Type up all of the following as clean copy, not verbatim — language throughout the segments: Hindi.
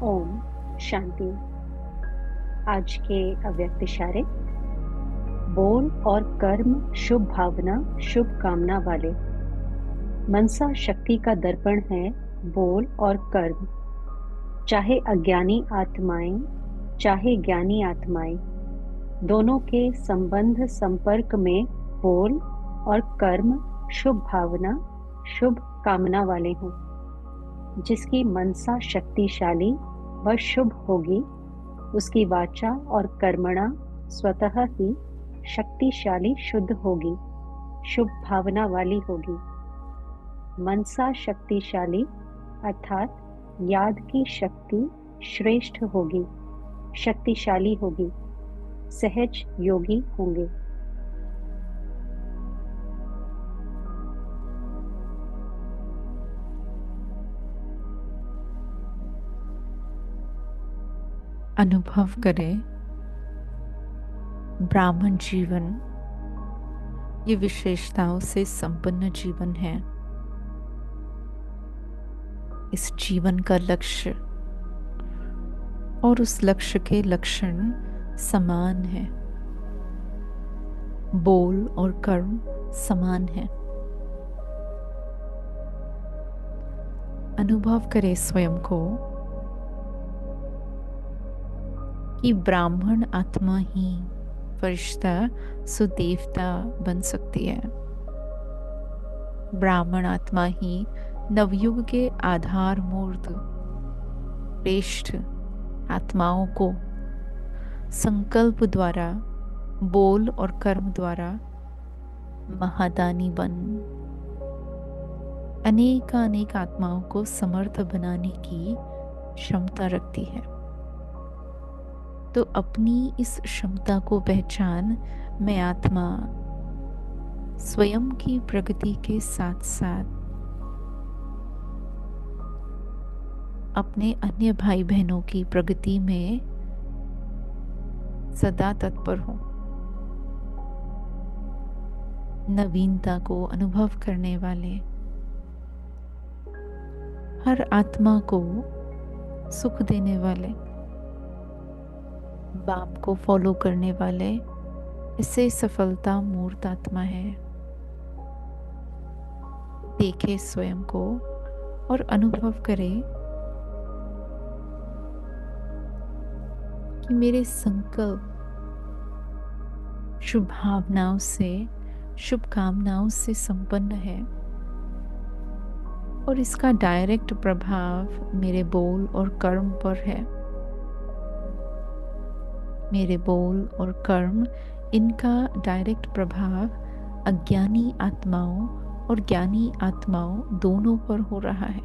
ओम शांति। आज के अव्यक्त इशारे। बोल और कर्म शुभ भावना शुभ कामना वाले। मनसा शक्ति का दर्पण है बोल और कर्म। चाहे अज्ञानी आत्माएं चाहे ज्ञानी आत्माएं, दोनों के संबंध संपर्क में बोल और कर्म शुभ भावना शुभ कामना वाले हों। जिसकी मनसा शक्तिशाली व शुभ होगी, उसकी वाचा और कर्मणा स्वतः ही शक्तिशाली शुद्ध होगी, शुभ भावना वाली होगी। मनसा शक्तिशाली अर्थात याद की शक्ति श्रेष्ठ होगी, शक्तिशाली होगी, सहज योगी होंगे। अनुभव करें ब्राह्मण जीवन ये विशेषताओं से संपन्न जीवन है। इस जीवन का लक्ष्य और उस लक्ष्य के लक्षण समान है। बोल और कर्म समान है। अनुभव करें स्वयं को कि ब्राह्मण आत्मा ही फरिश्ता सुदेवता बन सकती है। ब्राह्मण आत्मा ही नवयुग के आधार मूर्त श्रेष्ठ आत्माओं को संकल्प द्वारा बोल और कर्म द्वारा महादानी बन अनेक आत्माओं को समर्थ बनाने की क्षमता रखती है। तो अपनी इस क्षमता को पहचान मैं आत्मा स्वयं की प्रगति के साथ साथ अपने अन्य भाई बहनों की प्रगति में सदा तत्पर हूं। नवीनता को अनुभव करने वाले, हर आत्मा को सुख देने वाले, बाप को फॉलो करने वाले इससे सफलता मूर्त आत्मा है। देखे स्वयं को और अनुभव करें कि मेरे संकल्प शुभ भावनाओं से शुभकामनाओं से संपन्न है और इसका डायरेक्ट प्रभाव मेरे बोल और कर्म पर है। मेरे बोल और कर्म, इनका डायरेक्ट प्रभाव अज्ञानी आत्माओं और ज्ञानी आत्माओं दोनों पर हो रहा है।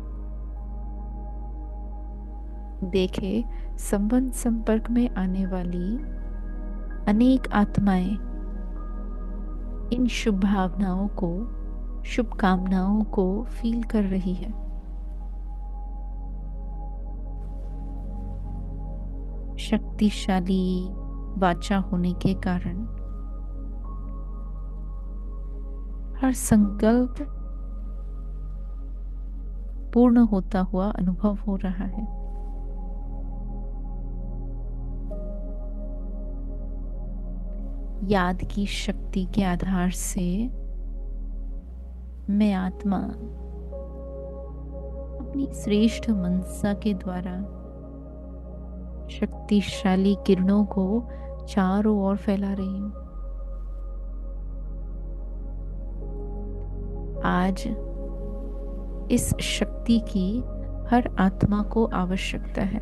देखे संबंध संपर्क में आने वाली अनेक आत्माएं इन शुभ भावनाओं को, शुभकामनाओं को फील कर रही है। शक्तिशाली वाचा होने के कारण हर संकल्प पूर्ण होता हुआ अनुभव हो रहा है। याद की शक्ति के आधार से मैं आत्मा अपनी श्रेष्ठ मनसा के द्वारा शक्तिशाली किरणों को चारों ओर फैला रही हूं। आज इस शक्ति की हर आत्मा को आवश्यकता है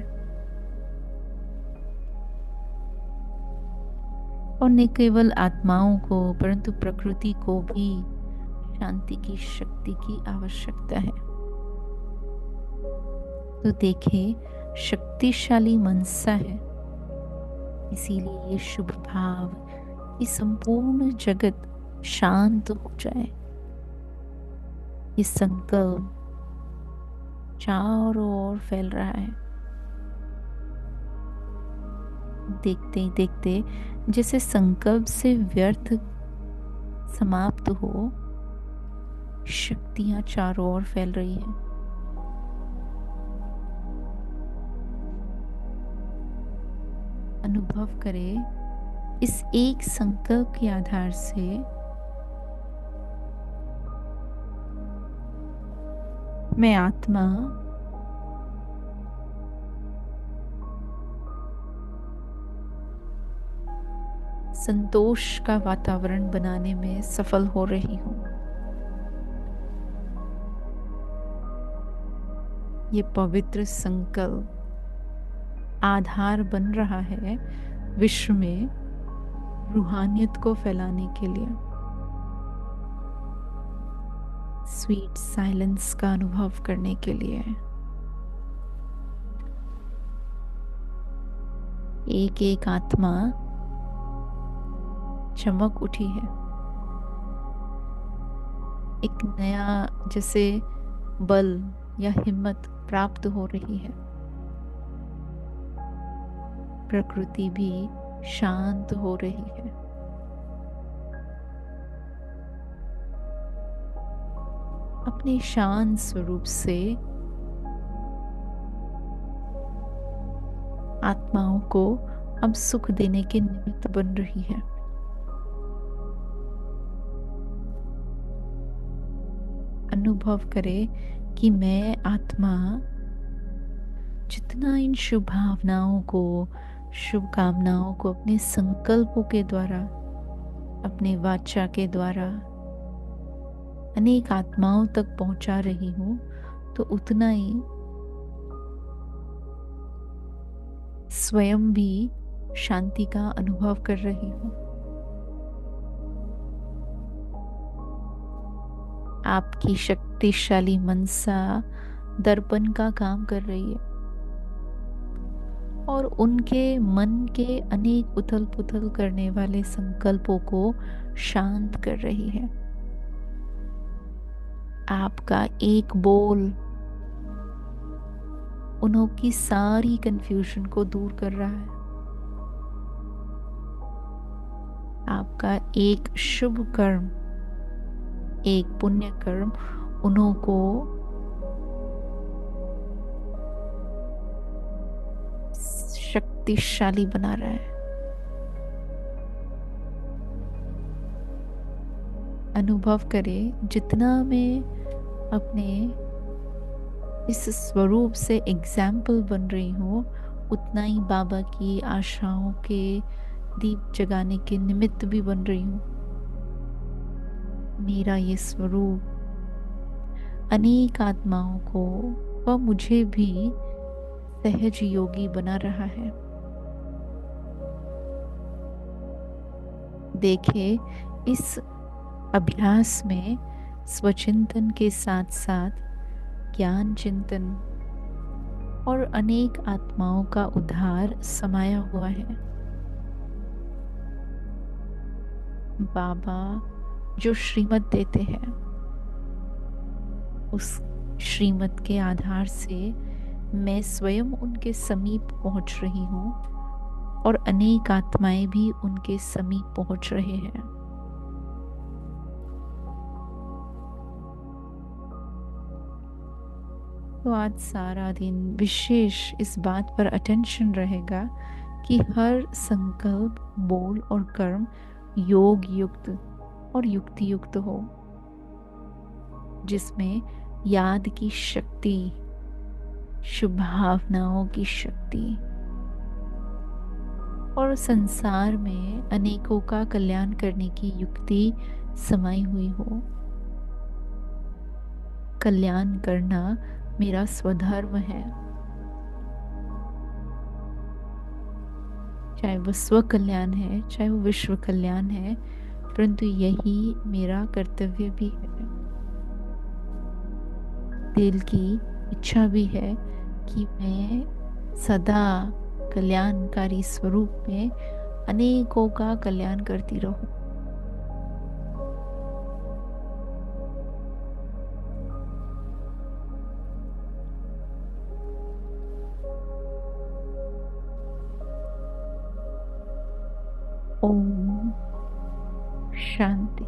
और न केवल आत्माओं को परंतु प्रकृति को भी शांति की शक्ति की आवश्यकता है। तो देखें शक्तिशाली मनसा है, इसीलिए ये शुभ भाव, ये संपूर्ण जगत शांत हो जाए। ये संकल्प चारों ओर फैल रहा है। देखते ही देखते जैसे संकल्प से व्यर्थ समाप्त हो, शक्तियां चारों ओर फैल रही है। अनुभव करें इस एक संकल्प के आधार से मैं आत्मा संतोष का वातावरण बनाने में सफल हो रही हूँ। ये पवित्र संकल्प आधार बन रहा है विश्व में रूहानियत को फैलाने के लिए। स्वीट साइलेंस का अनुभव करने के लिए। एक एक आत्मा चमक उठी है। एक नया जैसे बल या हिम्मत प्राप्त हो रही है। प्रकृति भी शांत हो रही है। अपने शांत स्वरूप से आत्माओं को अब सुख देने के निमित्त बन रही है। अनुभव करे कि मैं आत्मा जितना इन शुभ भावनाओं को, शुभ कामनाओं को अपने संकल्पों के द्वारा, अपने वाचा के द्वारा अनेक आत्माओं तक पहुंचा रही हूं, तो उतना ही स्वयं भी शांति का अनुभव कर रही हूं। आपकी शक्तिशाली मनसा दर्पण का काम कर रही है और उनके मन के अनेक उथल पुथल करने वाले संकल्पों को शांत कर रही है। आपका एक बोल उन्हों की सारी कंफ्यूजन को दूर कर रहा है। आपका एक शुभ कर्म, एक पुण्य कर्म उन्हों को शक्तिशाली बना रहा है। अनुभव करें जितना मैं अपने इस स्वरूप से एग्जाम्पल बन रही हूँ, उतना ही बाबा की आशाओं के दीप जगाने के निमित्त भी बन रही हूँ। मेरा ये स्वरूप अनेक आत्माओं को व मुझे भी सहज योगी बना रहा है। देखिए इस अभ्यास में स्वचिंतन के साथ साथ ज्ञान चिंतन और अनेक आत्माओं का उद्धार समाया हुआ है। बाबा जो श्रीमत देते हैं, उस श्रीमत के आधार से मैं स्वयं उनके समीप पहुंच रही हूँ और अनेक आत्माएं भी उनके समीप पहुंच रहे हैं। तो आज सारा दिन विशेष इस बात पर अटेंशन रहेगा कि हर संकल्प, बोल और कर्म योग युक्त और युक्ति युक्त हो, जिसमें याद की शक्ति, शुभ भावनाओं की शक्ति और संसार में अनेकों का कल्याण करने की युक्ति समाई हुई हो। कल्याण करना मेरा स्वधर्म है, चाहे वो स्व कल्याण है, चाहे वो विश्व कल्याण है, परंतु यही मेरा कर्तव्य भी है। दिल की इच्छा भी है कि मैं सदा कल्याणकारी स्वरूप में अनेकों का कल्याण करती रहूं। ओम शांति।